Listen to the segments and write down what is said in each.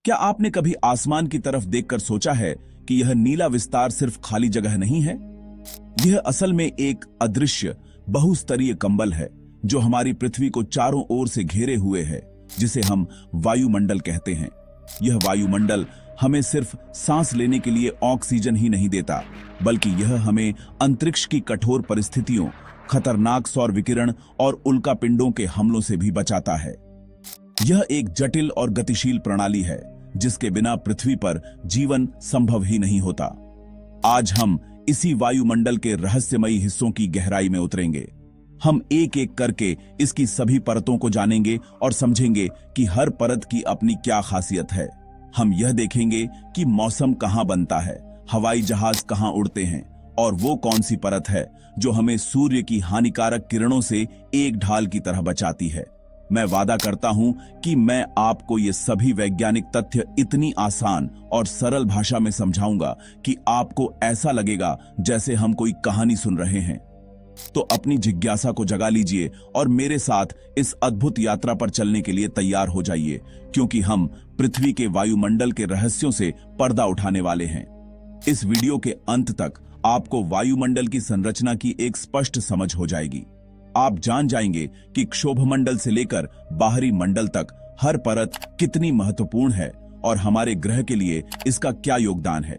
क्या आपने कभी आसमान की तरफ देखकर सोचा है कि यह नीला विस्तार सिर्फ खाली जगह नहीं है? यह असल में एक अदृश्य बहुस्तरीय कंबल है जो हमारी पृथ्वी को चारों ओर से घेरे हुए है, जिसे हम वायुमंडल कहते हैं। यह वायुमंडल हमें सिर्फ सांस लेने के लिए ऑक्सीजन ही नहीं देता, बल्कि यह हमें अंतरिक्ष की कठोर परिस्थितियों, खतरनाक सौर विकिरण और उल्कापिंडों के हमलों से भी बचाता है। यह एक जटिल और गतिशील प्रणाली है जिसके बिना पृथ्वी पर जीवन संभव ही नहीं होता। आज हम इसी वायुमंडल के रहस्यमयी हिस्सों की गहराई में उतरेंगे। हम एक एक करके इसकी सभी परतों को जानेंगे और समझेंगे कि हर परत की अपनी क्या खासियत है। हम यह देखेंगे कि मौसम कहां बनता है, हवाई जहाज कहां उड़ते हैं और वो कौन सी परत है जो हमें सूर्य की हानिकारक किरणों से एक ढाल की तरह बचाती है। मैं वादा करता हूं कि मैं आपको ये सभी वैज्ञानिक तथ्य इतनी आसान और सरल भाषा में समझाऊंगा कि आपको ऐसा लगेगा जैसे हम कोई कहानी सुन रहे हैं। तो अपनी जिज्ञासा को जगा लीजिए और मेरे साथ इस अद्भुत यात्रा पर चलने के लिए तैयार हो जाइए, क्योंकि हम पृथ्वी के वायुमंडल के रहस्यों से पर्दा उठाने वाले हैं। इस वीडियो के अंत तक आपको वायुमंडल की संरचना की एक स्पष्ट समझ हो जाएगी। आप जान जाएंगे कि क्षोभमंडल से लेकर बाहरी मंडल तक हर परत कितनी महत्वपूर्ण है और हमारे ग्रह के लिए इसका क्या योगदान है।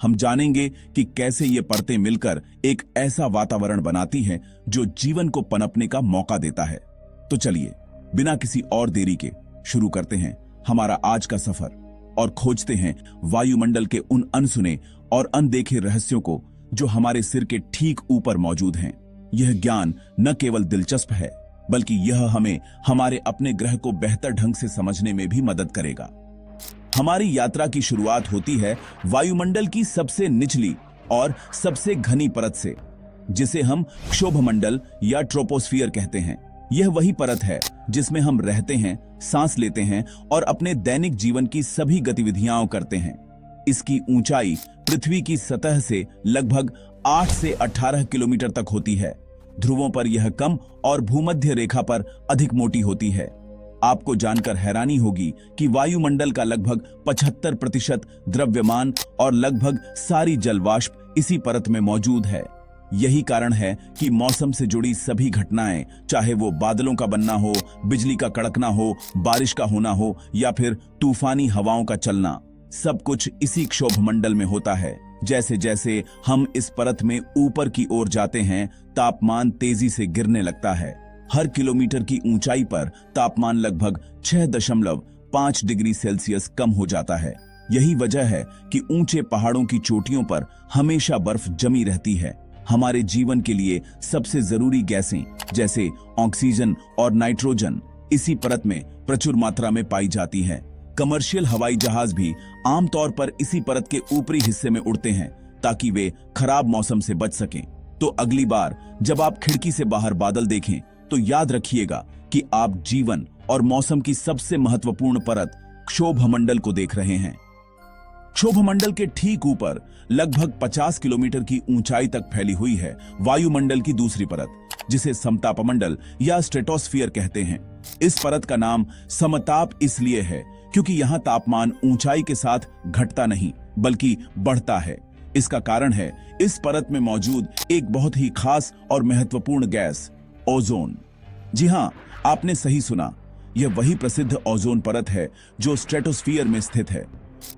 हम जानेंगे कि कैसे ये परतें मिलकर एक ऐसा वातावरण बनाती हैं जो जीवन को पनपने का मौका देता है। तो चलिए बिना किसी और देरी के शुरू करते हैं हमारा आज का सफर और खोजते हैं वायुमंडल के उन अनसुने और अनदेखे रहस्यों को जो हमारे सिर के ठीक ऊपर मौजूद हैं। यह ज्ञान न केवल दिलचस्प है, बल्कि यह हमें हमारे अपने ग्रह को बेहतर ढंग से समझने में भी मदद करेगा। हमारी यात्रा की शुरुआत होती है वायुमंडल की सबसे निचली और सबसे घनी परत से, जिसे हम क्षोभमंडल या ट्रोपोस्फियर कहते हैं। यह वही परत है जिसमें हम रहते हैं, सांस लेते हैं और अपने दैनिक जीवन की सभी गतिविधियां करते हैं। इसकी ऊंचाई पृथ्वी की सतह से लगभग 8 से 18 किलोमीटर तक होती है। ध्रुवों पर यह कम और भूमध्य रेखा पर अधिक मोटी होती है। आपको जानकर हैरानी होगी कि वायुमंडल का लगभग 75% द्रव्यमान और लगभग सारी जलवाष्प इसी परत में मौजूद है। यही कारण है कि मौसम से जुड़ी सभी घटनाएं, चाहे वो बादलों का बनना हो, बिजली का कड़कना हो, बारिश का होना हो या फिर तूफानी हवाओं का चलना, सब कुछ इसी क्षोभमंडल में होता है। जैसे जैसे हम इस परत में ऊपर की ओर जाते हैं, तापमान तेजी से गिरने लगता है। हर किलोमीटर की ऊंचाई पर तापमान लगभग 6.5 डिग्री सेल्सियस कम हो जाता है। यही वजह है कि ऊंचे पहाड़ों की चोटियों पर हमेशा बर्फ जमी रहती है। हमारे जीवन के लिए सबसे जरूरी गैसें जैसे ऑक्सीजन और नाइट्रोजन इसी परत में प्रचुर मात्रा में पाई जाती हैं। कमर्शियल हवाई जहाज भी आमतौर पर इसी परत के ऊपरी हिस्से में उड़ते हैं ताकि वे खराब मौसम से बच सकें। तो अगली बार जब आप खिड़की से बाहर बादल देखें तो याद रखिएगा कि आप जीवन और मौसम की सबसे महत्वपूर्ण परत क्षोभमंडल को देख रहे हैं। क्षोभमंडल के ठीक ऊपर लगभग 50 किलोमीटर की ऊंचाई तक फैली हुई है वायुमंडल की दूसरी परत, जिसे समतापमंडल या स्ट्रेटोस्फियर कहते हैं। इस परत का नाम समताप इसलिए है क्योंकि यहां तापमान ऊंचाई के साथ घटता नहीं बल्कि बढ़ता है। इसका कारण है इस परत में मौजूद एक बहुत ही खास और महत्वपूर्ण गैस, ओजोन। जी हां, आपने सही सुना, यह वही प्रसिद्ध ओजोन परत है जो स्ट्रेटोस्फियर में स्थित है।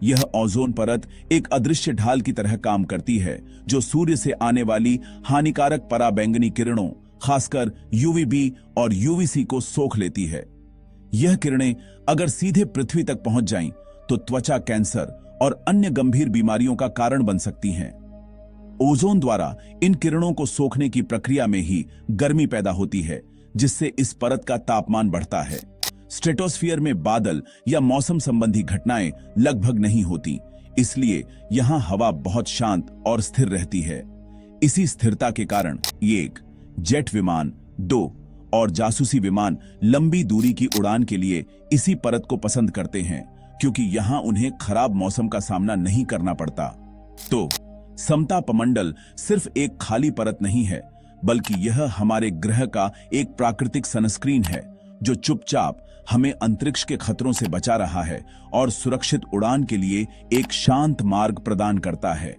यह ओजोन परत एक अदृश्य ढाल की तरह काम करती है जो सूर्य से आने वाली हानिकारक पराबैंगनी किरणों, खासकर यूवीबी और यूवीसी को सोख लेती है। यह किरणें अगर सीधे पृथ्वी तक पहुंच जाएं तो त्वचा कैंसर और अन्य गंभीर बीमारियों का कारण बन सकती हैं। ओजोन द्वारा इन किरणों को सोखने की प्रक्रिया में ही गर्मी पैदा होती है, जिससे इस परत का तापमान बढ़ता है। स्ट्रेटोस्फियर में बादल या मौसम संबंधी घटनाएं लगभग नहीं होती, इसलिए यहां हवा बहुत शांत और स्थिर रहती है। इसी स्थिरता के कारण एक जेट विमान, 2 और जासूसी विमान लंबी दूरी की उड़ान के लिए इसी परत को पसंद करते हैं, क्योंकि यहां उन्हें खराब मौसम का सामना नहीं करना पड़ता। तो समतापमंडल सिर्फ एक खाली परत नहीं है, बल्कि यह हमारे ग्रह का एक प्राकृतिक सनस्क्रीन है जो चुपचाप हमें अंतरिक्ष के खतरों से बचा रहा है और सुरक्षित उड़ान के लिए एक शांत मार्ग प्रदान करता है।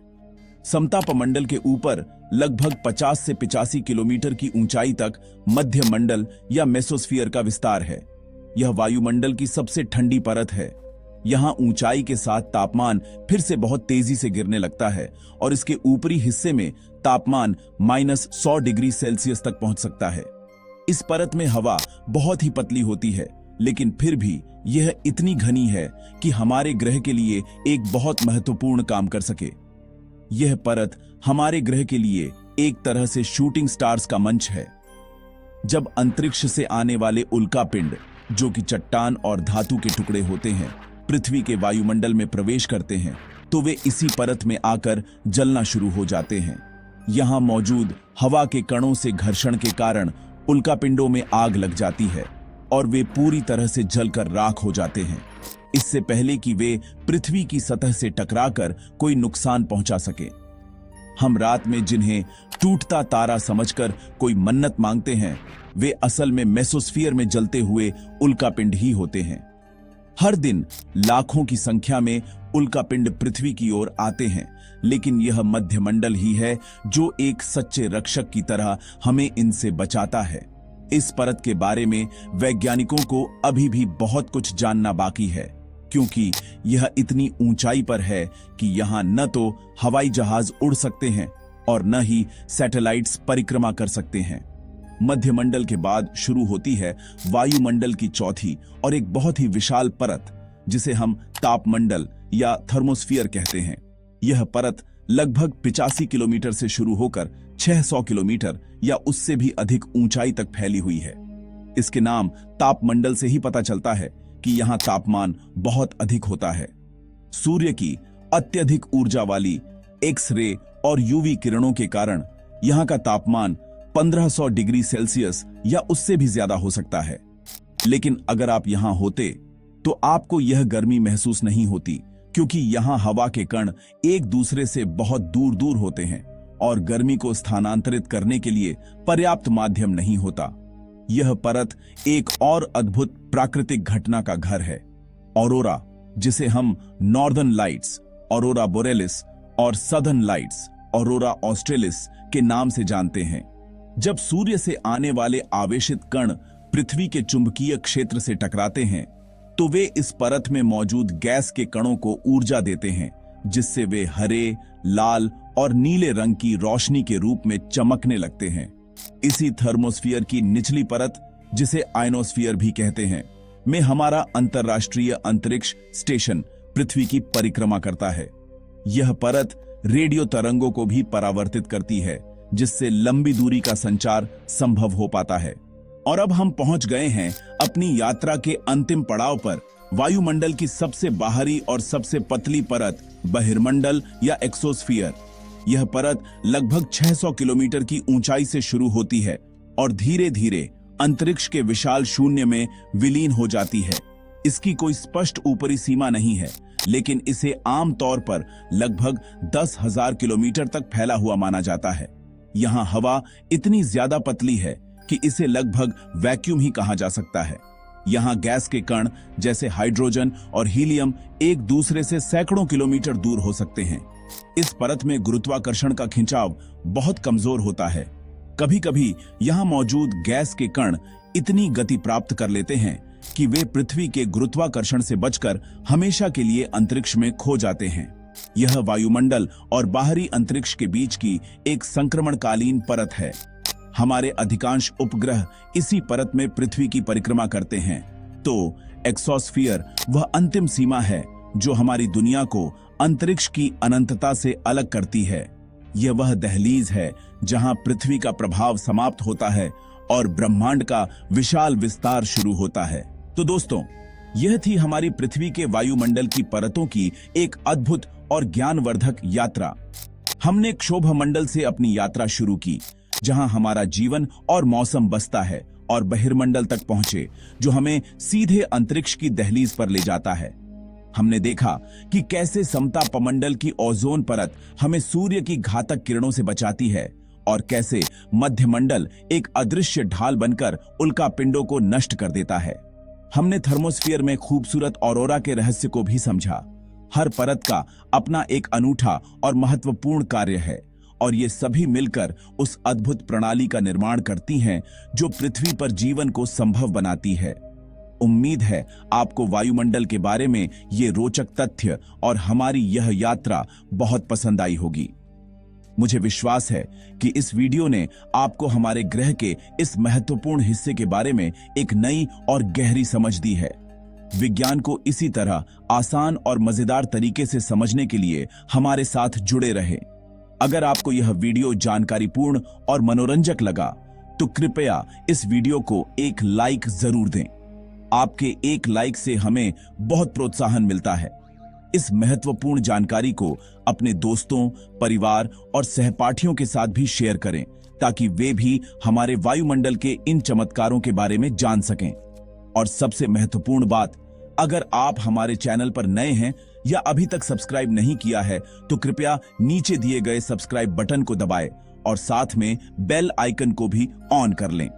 समतापमंडल के ऊपर लगभग 50 से 85 किलोमीटर की ऊंचाई तक मध्य मंडल या मेसोस्फीयर का विस्तार है। यह वायुमंडल की सबसे ठंडी परत है। यहाँ ऊंचाई के साथ तापमान फिर से बहुत तेजी से गिरने लगता है और इसके ऊपरी हिस्से में तापमान -100 डिग्री सेल्सियस तक पहुंच सकता है। इस परत में हवा बहुत ही पतली होती है, लेकिन फिर भी यह इतनी घनी है कि हमारे ग्रह के लिए एक बहुत महत्वपूर्ण काम कर सके। यह परत हमारे ग्रह के लिए एक तरह से शूटिंग स्टार्स का मंच है। जब अंतरिक्ष से आने वाले उल्कापिंड, जो कि चट्टान और धातु के टुकड़े होते हैं, पृथ्वी के वायुमंडल में प्रवेश करते हैं, तो वे इसी परत में आकर जलना शुरू हो जाते हैं। यहां मौजूद हवा के कणों से घर्षण के कारण उल्कापिंडों में आग लग जाती है और वे पूरी तरह से जलकर राख हो जाते हैं, इससे पहले कि वे पृथ्वी की सतह से टकराकर कोई नुकसान पहुंचा सके। हम रात में जिन्हें टूटता तारा समझकर कोई मन्नत मांगते हैं, वे असल में मेसोस्फीयर में जलते हुए उल्कापिंड ही होते हैं। हर दिन लाखों की संख्या में उल्कापिंड पृथ्वी की ओर आते हैं, लेकिन यह मध्यमंडल ही है जो एक सच्चे रक्षक की तरह हमें इनसे बचाता है। इस परत के बारे में वैज्ञानिकों को अभी भी बहुत कुछ जानना बाकी है, क्योंकि यह इतनी ऊंचाई पर है कि यहां न तो हवाई जहाज उड़ सकते हैं और न ही सैटेलाइट्स परिक्रमा कर सकते हैं। मध्यमंडल के बाद शुरू होती है वायुमंडल की चौथी और एक बहुत ही विशाल परत, जिसे हम तापमंडल या थर्मोस्फीयर कहते हैं। यह परत लगभग 85 किलोमीटर से शुरू होकर 600 किलोमीटर या उससे भी अधिक ऊंचाई तक फैली हुई है। इसके नाम तापमंडल से ही पता चलता है कि यहां तापमान बहुत अधिक होता है। सूर्य की अत्यधिक ऊर्जा वाली एक्स रे और यूवी किरणों के कारण यहां का तापमान 1500 डिग्री सेल्सियस या उससे भी ज्यादा हो सकता है। लेकिन अगर आप यहां होते तो आपको यह गर्मी महसूस नहीं होती, क्योंकि यहां हवा के कण एक दूसरे से बहुत दूर दूर होते हैं और गर्मी को स्थानांतरित करने के लिए पर्याप्त माध्यम नहीं होता। यह परत एक और अद्भुत प्राकृतिक घटना का घर है, ऑरोरा, जिसे हम नॉर्दर्न लाइट्स, ऑरोरा बोरेलिस और सदर्न लाइट्स, ऑरोरा ऑस्ट्रेलिस के नाम से जानते हैं। जब सूर्य से आने वाले आवेशित कण पृथ्वी के चुंबकीय क्षेत्र से टकराते हैं, तो वे इस परत में मौजूद गैस के कणों को ऊर्जा देते हैं, जिससे वे हरे, लाल और नीले रंग की रोशनी के रूप में चमकने लगते हैं। इसी थर्मोस्फीयर की निचली परत, जिसे आयनोस्फीयर भी कहते हैं, में हमारा अंतरराष्ट्रीय अंतरिक्ष स्टेशन पृथ्वी की परिक्रमा करता है। यह परत रेडियो तरंगों को भी परावर्तित करती है, जिससे लंबी दूरी का संचार संभव हो पाता है। और अब हम पहुंच गए हैं अपनी यात्रा के अंतिम पड़ाव पर, वायुमंडल की सबसे बाहरी और सबसे पतली परत, बहिर्मंडल या एक्सोस्फीयर। यह परत लगभग 600 किलोमीटर की ऊंचाई से शुरू होती है और धीरे धीरे अंतरिक्ष के विशाल शून्य में विलीन हो जाती है। इसकी कोई स्पष्ट ऊपरी सीमा नहीं है, लेकिन इसे आमतौर पर लगभग 10,000 किलोमीटर तक फैला हुआ माना जाता है। यहाँ हवा इतनी ज्यादा पतली है कि इसे लगभग वैक्यूम ही कहा जा सकता है। यहाँ गैस के कण जैसे हाइड्रोजन और हीलियम एक दूसरे से सैकड़ों किलोमीटर दूर हो सकते हैं। इस परत में गुरुत्वाकर्षण का खिंचाव बहुत कमजोर होता है। कभी कभी यहाँ मौजूद गैस के कण इतनी गति प्राप्त कर लेते हैं कि वे पृथ्वी के गुरुत्वाकर्षण से बचकर हमेशा के लिए अंतरिक्ष में खो जाते हैं। यह वायुमंडल और बाहरी अंतरिक्ष के बीच की एक संक्रमणकालीन परत है। हमारे अधिकांश उपग्रह इसी परत में पृथ्वी की परिक्रमा करते हैं। तो एक्सोस्फीयर वह अंतिम सीमा है जो हमारी दुनिया को अंतरिक्ष की अनंतता से अलग करती है। यह वह दहलीज है जहां पृथ्वी का प्रभाव समाप्त होता है और ब्रह्मांड का विशाल विस्तार शुरू होता है। तो दोस्तों, यह थी हमारी पृथ्वी के वायुमंडल की परतों की एक अद्भुत और ज्ञानवर्धक यात्रा। हमने क्षोभमंडल से अपनी यात्रा शुरू की, जहां हमारा जीवन और मौसम बसता है, और बहिर्मंडल तक पहुंचे, जो हमें सीधे अंतरिक्ष की दहलीज पर ले जाता है। हमने देखा कि कैसे समतापमंडल की ओजोन परत हमें सूर्य की घातक किरणों से बचाती है, और कैसे मध्यमंडल एक अदृश्य ढाल बनकर उल्कापिंडों को नष्ट कर देता है। हमने थर्मोस्फीयर में खूबसूरत ऑरोरा के रहस्य को भी समझा। हर परत का अपना एक अनूठा और महत्वपूर्ण कार्य है और ये सभी मिलकर उस अद्भुत प्रणाली का निर्माण करती हैं जो पृथ्वी पर जीवन को संभव बनाती है। उम्मीद है आपको वायुमंडल के बारे में ये रोचक तथ्य और हमारी यह यात्रा बहुत पसंद आई होगी। मुझे विश्वास है कि इस वीडियो ने आपको हमारे ग्रह के इस महत्वपूर्ण हिस्से के बारे में एक नई और गहरी समझ दी है। विज्ञान को इसी तरह आसान और मजेदार तरीके से समझने के लिए हमारे साथ जुड़े रहें। अगर आपको यह वीडियो जानकारीपूर्ण और मनोरंजक लगा तो कृपया इस वीडियो को एक लाइक जरूर दें। आपके एक लाइक से हमें बहुत प्रोत्साहन मिलता है। इस महत्वपूर्ण जानकारी को अपने दोस्तों, परिवार और सहपाठियों के साथ भी शेयर करें ताकि वे भी हमारे वायुमंडल के इन चमत्कारों के बारे में जान सकें। और सबसे महत्वपूर्ण बात, अगर आप हमारे चैनल पर नए हैं या अभी तक सब्सक्राइब नहीं किया है तो कृपया नीचे दिए गए सब्सक्राइब बटन को दबाएं और साथ में बेल आइकन को भी ऑन कर लें।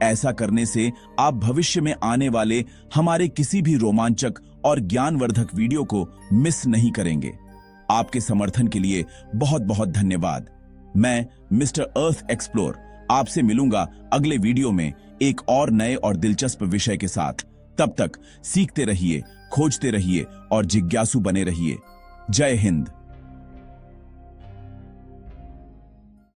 ऐसा करने से आप भविष्य में आने वाले हमारे किसी भी रोमांचक और ज्ञानवर्धक वीडियो को मिस नहीं करेंगे। आपके समर्थन के लिए बहुत बहुत धन्यवाद। मैं मिस्टर अर्थ एक्सप्लोर आपसे मिलूंगा अगले वीडियो में एक और नए और दिलचस्प विषय के साथ। तब तक सीखते रहिए, खोजते रहिए और जिज्ञासु बने रहिए। जय हिंद।